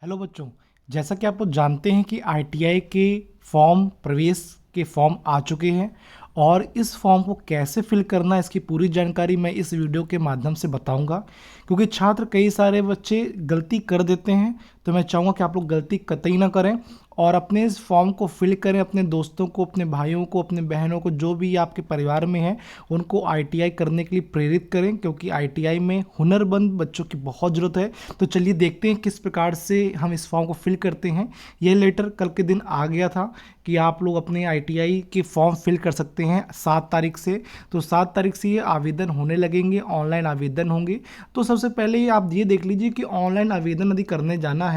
Hello बच्चों। जैसा कि आप लोग जानते हैं कि आईटीआई के फॉर्म प्रवेश के फॉर्म आ चुके हैं और इस फॉर्म को कैसे फिल करना है इसकी पूरी जानकारी मैं इस वीडियो के माध्यम से बताऊंगा। क्योंकि छात्र कई सारे बच्चे गलती कर देते हैं, तो मैं चाहूँगा कि आप लोग गलती कतई ना करें और अपने इस फॉर्म को फिल करें। अपने दोस्तों को, अपने भाइयों को, अपने बहनों को, जो भी आपके परिवार में हैं उनको आईटीआई करने के लिए प्रेरित करें, क्योंकि आईटीआई में हुनरमंद बच्चों की बहुत ज़रूरत है। तो चलिए देखते हैं किस प्रकार से हम इस फॉर्म को फिल करते हैं। ये लेटर कल के दिन आ गया था कि आप लोग अपने आईटीआई के फॉर्म फिल कर सकते हैं 7 तारीख से। तो 7 तारीख से ये आवेदन होने लगेंगे, ऑनलाइन आवेदन होंगे। तो सबसे पहले आप ये देख लीजिए कि ऑनलाइन आवेदन यदि करने जाना है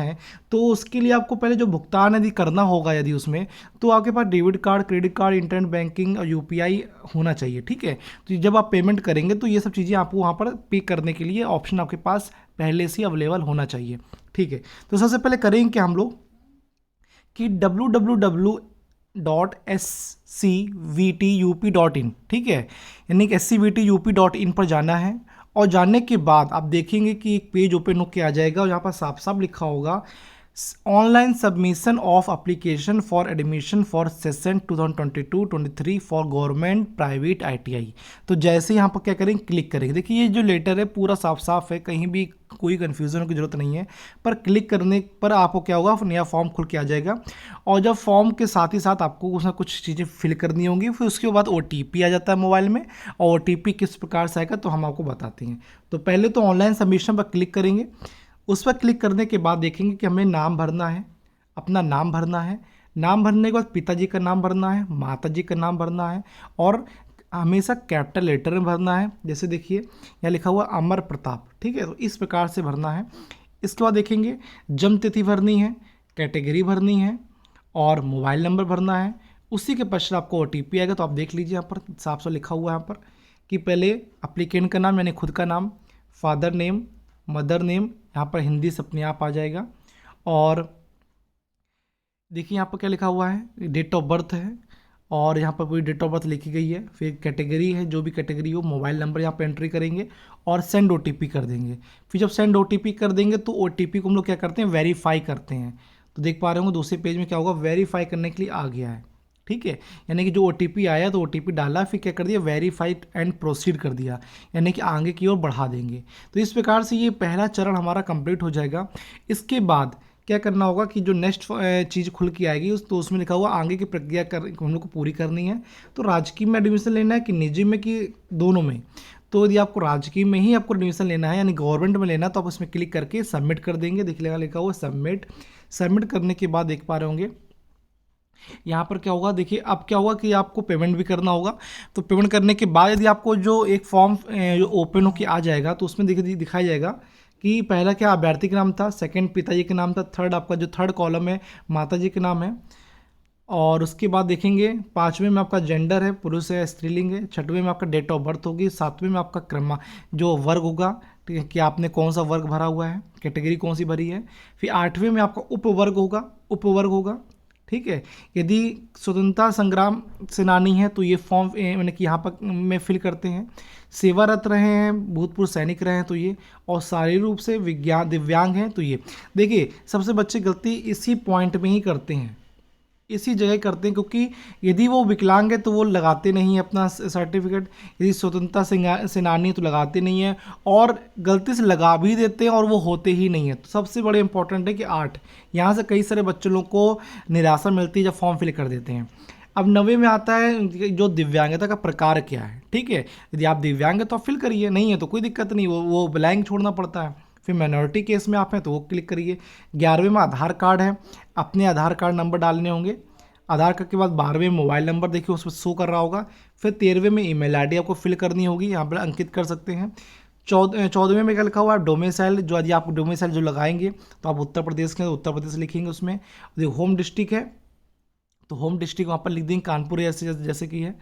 तो उसके लिए आपको पहले जो भुगतान यदि करना होगा, यदि उसमें तो आपके पास debit card, credit card, internet banking और यूपीआई होना चाहिए। ठीक है, तो जब आप पेमेंट करेंगे तो ये सब चीज़ें आपको वहाँ पर पे करने के लिए ऑप्शन आपके पास पहले से अवेलेबल होना चाहिए। ठीक है, तो सबसे पहले करेंगे कि हम लोग कि www.scvtup.in, ठीक है, यानी कि scvtup.in पर जाना है। और जाने के बाद आप देखेंगे कि एक पेज ओपन होकर आ जाएगा और यहाँ पर साफ साफ लिखा होगा online submission of application for admission for session 2022-23 for government private ITI. तो जैसे यहाँ पर क्या करेंगे, क्लिक करेंगे। देखिए ये जो लेटर है पूरा साफ साफ है, कहीं भी कोई कन्फ्यूज़न की ज़रूरत नहीं है। पर क्लिक करने पर आपको क्या होगा, नया फॉर्म खुल के आ जाएगा। और जब फॉर्म के साथ ही साथ आपको उसमें कुछ चीज़ें फिल करनी होंगी, फिर उसके बाद ओटीपी आ जाता है मोबाइल में। और ओटीपी किस प्रकार से आएगा तो हम आपको बताते हैं। तो पहले तो ऑनलाइन सबमिशन पर क्लिक करेंगे। उस पर क्लिक करने के बाद देखेंगे कि हमें नाम भरना है, अपना नाम भरना है। नाम भरने के बाद पिताजी का नाम भरना है, माताजी का नाम भरना है और हमेशा कैपिटल लेटर में भरना है। जैसे देखिए यहाँ लिखा हुआ अमर प्रताप, ठीक है, तो इस प्रकार से भरना है। इसके बाद देखेंगे जन्म तिथि भरनी है, कैटेगरी भरनी है और मोबाइल नंबर भरना है। उसी के पश्चात आपको ओटीपी आएगा। तो आप देख लीजिए यहाँ पर साफ साफ लिखा हुआ है यहाँ पर कि पहले अप्लीकेंट का नाम यानी खुद का नाम, फादर नेम, मदर नेम, यहाँ पर हिंदी से अपने आप आ जाएगा। और देखिए यहाँ पर क्या लिखा हुआ है, डेट ऑफ बर्थ है और यहाँ पर पूरी डेट ऑफ बर्थ लिखी गई है। फिर कैटेगरी है, जो भी कैटेगरी हो, मोबाइल नंबर यहाँ पर एंट्री करेंगे और सेंड ओटीपी कर देंगे। फिर जब सेंड ओटीपी कर देंगे तो ओटीपी को हम लोग क्या करते हैं, वेरीफाई करते हैं। तो देख पा रहे होंगे दूसरे पेज में क्या होगा, वेरीफाई करने के लिए आ गया है। ठीक है, यानी कि जो ओटीपी आया तो ओटीपी डाला, फिर क्या कर दिया, वेरीफाइड एंड प्रोसीड कर दिया, यानी कि आगे की ओर बढ़ा देंगे। तो इस प्रकार से ये पहला चरण हमारा कंप्लीट हो जाएगा। इसके बाद क्या करना होगा कि जो नेक्स्ट चीज़ खुल के आएगी तो उसमें लिखा हुआ आगे की प्रक्रिया हम लोग को पूरी करनी है। तो राजकीय में एडमिशन लेना है कि निजी में कि दोनों में। तो यदि आपको राजकीय में ही आपको एडमिशन लेना है यानी गवर्नमेंट में लेना है तो आप उसमें क्लिक करके सबमिट कर देंगे। देख लेगा लिखा हुआ सबमिट। सबमिट करने के बाद देख पा रहे होंगे यहाँ पर क्या होगा, देखिए अब क्या होगा कि आपको पेमेंट भी करना होगा। तो पेमेंट करने के बाद यदि आपको जो एक फॉर्म जो ओपन होकर आ जाएगा तो उसमें देखिए दिखाई जाएगा कि पहला क्या अभ्यर्थी का नाम था, सेकंड पिताजी का नाम था, थर्ड आपका जो थर्ड कॉलम है माताजी के नाम है। और उसके बाद देखेंगे पाँचवें में आपका जेंडर है, पुरुष है स्त्रीलिंग है, छठवें में आपका डेट ऑफ बर्थ होगी, सातवें में आपका क्रम जो वर्ग होगा, ठीक है, कि आपने कौन सा वर्ग भरा हुआ है, कैटेगरी कौन सी भरी है। फिर आठवें में आपका उपवर्ग होगा, उपवर्ग होगा। ठीक है, यदि स्वतंत्रता संग्राम सेनानी है तो ये फॉर्म मैंने कि यहाँ पर में फिल करते हैं। सेवारत रहे हैं, भूतपूर्व सैनिक रहे हैं तो ये, और शारीरिक रूप से दिव्यांग हैं तो ये। देखिए सबसे बच्चे गलती इसी पॉइंट में ही करते हैं, इसी जगह करते हैं, क्योंकि यदि वो विकलांग है तो वो लगाते नहीं है अपना सर्टिफिकेट, यदि स्वतंत्रता सेनानी तो लगाते नहीं है, और गलती से लगा भी देते हैं और वो होते ही नहीं है। तो सबसे बड़े इंपॉर्टेंट है कि 8, यहाँ से कई सारे बच्चों लोग को निराशा मिलती है जब फॉर्म फिल कर देते हैं। अब 9वें में आता है जो दिव्यांगता का प्रकार क्या है। ठीक है, यदि आप दिव्यांग है तो आप फिल करिए, नहीं है तो कोई दिक्कत नहीं, वो ब्लैंक छोड़ना पड़ता है। फिर माइनॉरिटी केस में आप हैं तो वो क्लिक करिए। 11वें में आधार कार्ड है, अपने आधार कार्ड नंबर डालने होंगे। आधार कार्ड के बाद 12वें मोबाइल नंबर देखिए उसमें शो कर रहा होगा। फिर 13वें में ईमेल आईडी आपको फिल करनी होगी, यहाँ पर अंकित कर सकते हैं। 14वें में क्या लिखा हुआ है, डोमिसाइल, जो यदि आप डोमिसाइल जो लगाएंगे तो आप उत्तर प्रदेश के उत्तर प्रदेश लिखेंगे उसमें। यदि होम डिस्ट्रिक्ट है तो होम डिस्ट्रिक्ट वहाँ पर लिख देंगे कानपुर जैसे कि है।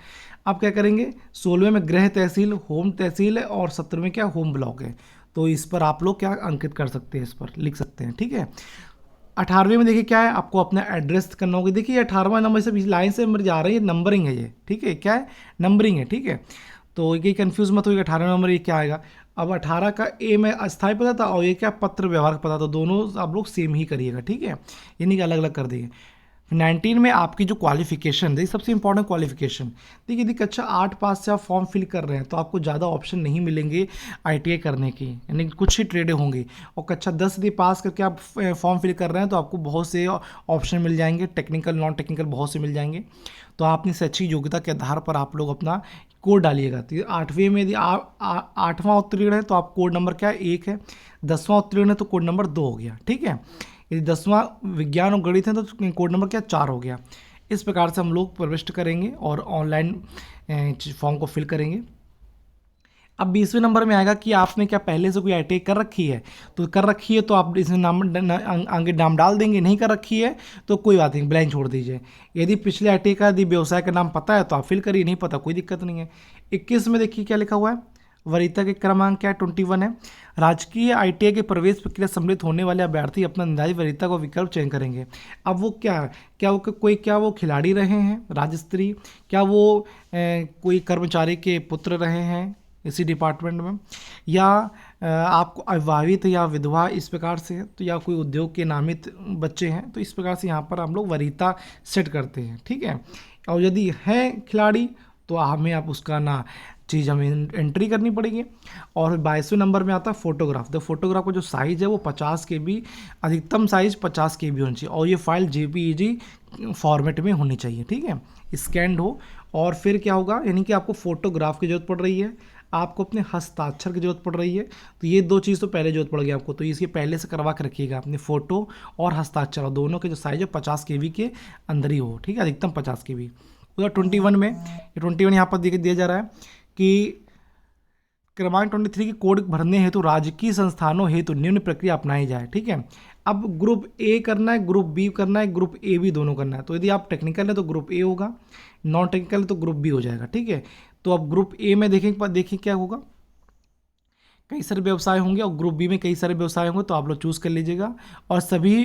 आप क्या करेंगे, 16वें में गृह तहसील, होम तहसील है, और 17वें क्या होम ब्लॉक है। तो इस पर आप लोग क्या अंकित कर सकते हैं, इस पर लिख सकते हैं। ठीक है, 18वें में देखिए क्या है, आपको अपना एड्रेस करना होगा। देखिए 18वां नंबर से लाइन से जा रहा है, ये नंबरिंग है, ये ठीक है, क्या है, नंबरिंग है। ठीक है, तो ये कंफ्यूज मत होइएगा 18वां नंबर ये क्या आएगा। अब 18 का ए में अस्थायी पता था और ये क्या पत्र व्यवहार का पता था, दोनों आप लोग सेम ही करिएगा, ठीक है, ये नहीं कि अलग अलग कर दिए। 19 में आपकी जो क्वालिफिकेशन, देखिए सबसे इंपॉर्टेंट क्वालिफिकेशन, देखिए यदि कक्षा 8 पास से आप फॉर्म फिल कर रहे हैं तो आपको ज़्यादा ऑप्शन नहीं मिलेंगे आईटीआई करने की, यानी कुछ ही ट्रेडें होंगी। और कक्षा 10 यदि पास करके आप फॉर्म फिल कर रहे हैं तो आपको बहुत से ऑप्शन मिल जाएंगे, टेक्निकल नॉन टेक्निकल बहुत से मिल जाएंगे। तो आप अपनी शैक्षिक योग्यता के आधार पर आप लोग अपना कोड डालिएगा। तो 8वीं में यदि आप 8वां उत्तीर्ण है तो आप कोड नंबर क्या है, 1 है। 10वां उत्तीर्ण है तो कोड नंबर 2 हो गया, ठीक है। यदि 10वां विज्ञान और गणित है तो कोड नंबर क्या, 4 हो गया। इस प्रकार से हम लोग प्रविष्ट करेंगे और ऑनलाइन फॉर्म को फिल करेंगे। अब 20वें नंबर में आएगा कि आपने क्या पहले से कोई आईटीआई कर रखी है, तो कर रखी है तो आप इसमें आगे नाम डाल देंगे, नहीं कर रखी है तो कोई बात नहीं, ब्लैंक छोड़ दीजिए। यदि पिछले आईटीआई का यदि व्यवसाय का नाम पता है तो आप फिल करिए, नहीं पता कोई दिक्कत नहीं है। 21 में देखिए क्या लिखा हुआ है, वरीयता के क्रमांक क्या है, 21 है। राजकीय आईटीआई के प्रवेश प्रक्रिया सम्मिलित होने वाले अभ्यर्थी अपना निर्धारित वरीयता का विकल्प चयन करेंगे। अब वो क्या वो खिलाड़ी रहे हैं राज्य स्तरीय, क्या वो कोई कर्मचारी के पुत्र रहे हैं इसी डिपार्टमेंट में, या आपको अविवाहित या विधवा इस प्रकार से है, तो या कोई उद्योग के नामित बच्चे हैं, तो इस प्रकार से यहाँ पर हम लोग वरीयता सेट करते हैं, ठीक है। और यदि है खिलाड़ी तो हमें आप उसका ना चीज़ हमें एंट्री करनी पड़ेगी। और 22वें नंबर में आता है फोटोग्राफ। तो फोटोग्राफ का जो साइज़ है वो 50 KB, अधिकतम साइज़ 50 KB होनी चाहिए और ये फाइल JPEG फॉर्मेट में होनी चाहिए, ठीक है, स्कैंड हो। और फिर क्या होगा, यानी कि आपको फोटोग्राफ की ज़रूरत पड़ रही है, आपको अपने हस्ताक्षर की ज़रूरत पड़ रही है, तो ये 2 चीज़ तो पहले ज़रूरत पड़ गई आपको, तो इसके पहले से करवा के रखिएगा अपने फ़ोटो और हस्ताक्षर, और दोनों के जो साइज़ है 50 KB के अंदर ही हो, ठीक है, अधिकतम 50 KB। उधर 21 में, ये 21 यहाँ पर दिया जा रहा है कि क्रमांक 23 की कोड भरने हेतु राजकीय संस्थानों हेतु निम्न प्रक्रिया अपनाई जाए, ठीक है। अब ग्रुप ए करना है, ग्रुप बी करना है, ग्रुप ए भी दोनों करना है। तो यदि आप टेक्निकल है तो ग्रुप ए होगा, नॉन टेक्निकल है तो ग्रुप बी हो जाएगा, ठीक है। तो अब ग्रुप ए में देखिए क्या होगा, कई सारे व्यवसाय होंगे और ग्रुप बी में कई सारे व्यवसाय होंगे, तो आप लोग चूज़ कर लीजिएगा। और सभी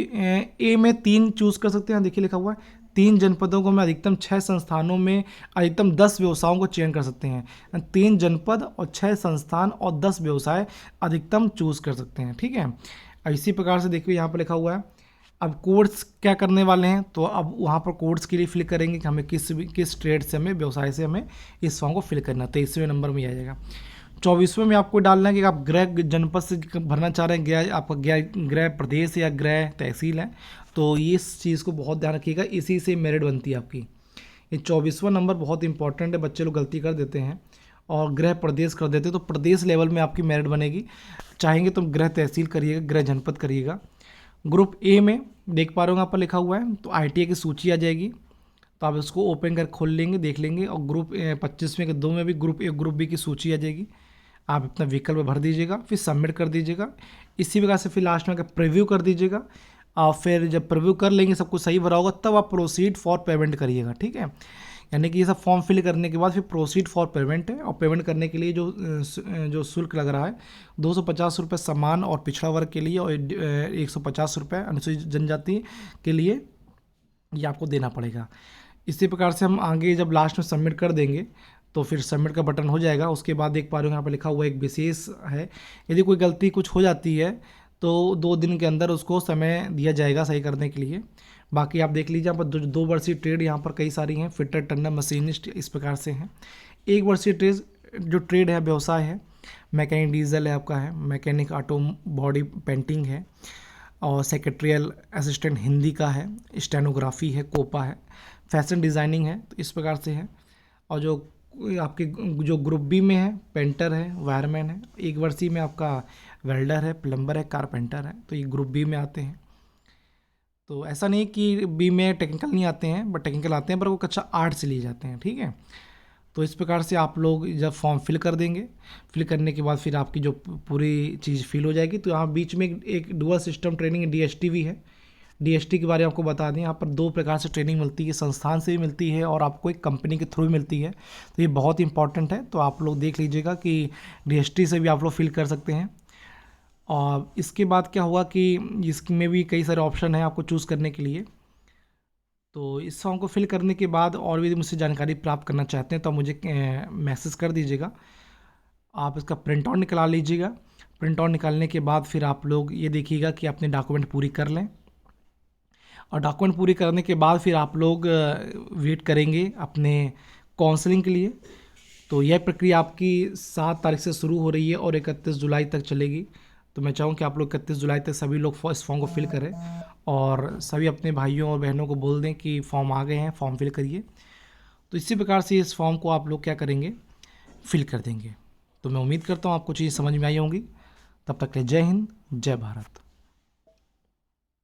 ए में 3 चूज़ कर सकते हैं, देखिए लिखा हुआ है 3 जनपदों को में अधिकतम 6 संस्थानों में अधिकतम 10 व्यवसायों को चयन कर सकते हैं। 3 जनपद और 6 संस्थान और 10 व्यवसाय अधिकतम चूज़ कर सकते हैं, ठीक है। इसी प्रकार से देखिए यहाँ पर लिखा हुआ है। अब कोर्स क्या करने वाले हैं, तो अब वहाँ पर कोर्स के लिए फिल करेंगे कि हमें किस ट्रेड से, हमें व्यवसाय से हमें इस फॉर्म को फिल करना है। 23वें नंबर में आ जाएगा। 24वें में आपको डालना है कि आप गृह जनपद से भरना चाह रहे हैं, आपका गृह प्रदेश या गृह तहसील है, तो ये इस चीज़ को बहुत ध्यान रखिएगा, इसी से मेरिट बनती है आपकी। ये 24वां नंबर बहुत इंपॉर्टेंट है, बच्चे लोग गलती कर देते हैं और गृह प्रदेश कर देते हैं, तो प्रदेश लेवल में आपकी मेरिट बनेगी। चाहेंगे तो गृह तहसील करिएगा, गृह जनपद करिएगा। ग्रुप ए में देख पा रहे हो, यहाँ पर लिखा हुआ है, तो आईटीआई की सूची आ जाएगी, तो आप इसको ओपन कर खोल लेंगे, देख लेंगे। और ग्रुप 25वें के 2 में भी ग्रुप ए ग्रुप बी की सूची आ जाएगी, आप अपना विकल्प भर दीजिएगा, फिर सबमिट कर दीजिएगा। इसी प्रकार से फिर लास्ट में प्रीव्यू कर दीजिएगा, और फिर जब प्रीव्यू कर लेंगे सब कुछ सही भरा होगा तब आप प्रोसीड फॉर पेमेंट करिएगा, ठीक है। यानी कि ये सब फॉर्म फिल करने के बाद फिर प्रोसीड फॉर पेमेंट है, और पेमेंट करने के लिए जो शुल्क लग रहा है 250 रुपये समान और पिछड़ा वर्ग के लिए, और 150 रुपये अनुसूचित जनजाति के लिए ये आपको देना पड़ेगा। इसी प्रकार से हम आगे जब लास्ट में सबमिट कर देंगे तो फिर सबमिट का बटन हो जाएगा। उसके बाद देख पा रहे हो यहाँ पर लिखा हुआ एक विशेष है, यदि कोई गलती कुछ हो जाती है तो 2 दिन के अंदर उसको समय दिया जाएगा सही करने के लिए। बाकी आप देख लीजिए यहाँ पर 2 वर्षीय ट्रेड यहाँ पर कई सारी हैं, फिटर, टर्नर, मशीनिस्ट इस प्रकार से हैं। 1 वर्षीय ट्रेड है, व्यवसाय है, मैकेनिक डीजल है आपका है, मैकेनिक ऑटो बॉडी पेंटिंग है, और सेक्रेटरियल असिस्टेंट हिंदी का है, स्टेनोग्राफी है, कोपा है, फैशन डिज़ाइनिंग है, तो इस प्रकार से है। और जो आपके जो ग्रुप बी में है, पेंटर है, वायरमैन है। 1 वर्षीय में आपका वेल्डर है, प्लम्बर है, कारपेंटर है, तो ये ग्रुप बी में आते हैं। तो ऐसा नहीं कि बी में टेक्निकल नहीं आते हैं, बट टेक्निकल आते हैं, पर वो कक्षा 8 से लिए जाते हैं, ठीक है। तो इस प्रकार से आप लोग जब फॉर्म फिल कर देंगे, फिल करने के बाद फिर आपकी जो पूरी चीज़ फिल हो जाएगी, तो यहाँ बीच में एक डुअल सिस्टम ट्रेनिंग DST भी है। DST के बारे में आपको बता दें, यहाँ पर 2 प्रकार से ट्रेनिंग मिलती है, संस्थान से भी मिलती है और आपको एक कंपनी के थ्रू भी मिलती है, तो ये बहुत इंपॉर्टेंट है। तो आप लोग देख लीजिएगा कि DST से भी आप लोग फिल कर सकते हैं। और इसके बाद क्या हुआ कि इसमें भी कई सारे ऑप्शन हैं आपको चूज़ करने के लिए। तो इस फॉर्म को फिल करने के बाद और भी मुझसे जानकारी प्राप्त करना चाहते हैं तो आप मुझे मैसेज कर दीजिएगा। आप इसका प्रिंट आउट निकला लीजिएगा। प्रिंट आउट निकालने के बाद फिर आप लोग ये देखिएगा कि अपने डॉक्यूमेंट पूरी कर लें, और डॉक्यूमेंट पूरी करने के बाद फिर आप लोग वेट करेंगे अपने काउंसलिंग के लिए। तो यह प्रक्रिया आपकी 7 तारीख से शुरू हो रही है और 31 जुलाई तक चलेगी। तो मैं चाहूँ कि आप लोग 31 जुलाई तक सभी लोग इस फॉर्म को फिल करें, और सभी अपने भाइयों और बहनों को बोल दें कि फॉर्म आ गए हैं, फॉर्म फिल करिए। तो इसी प्रकार से इस फॉर्म को आप लोग क्या करेंगे, फिल कर देंगे। तो मैं उम्मीद करता हूँ आपको चीज़ समझ में आई होंगी। तब तक के लिए जय हिंद, जय भारत।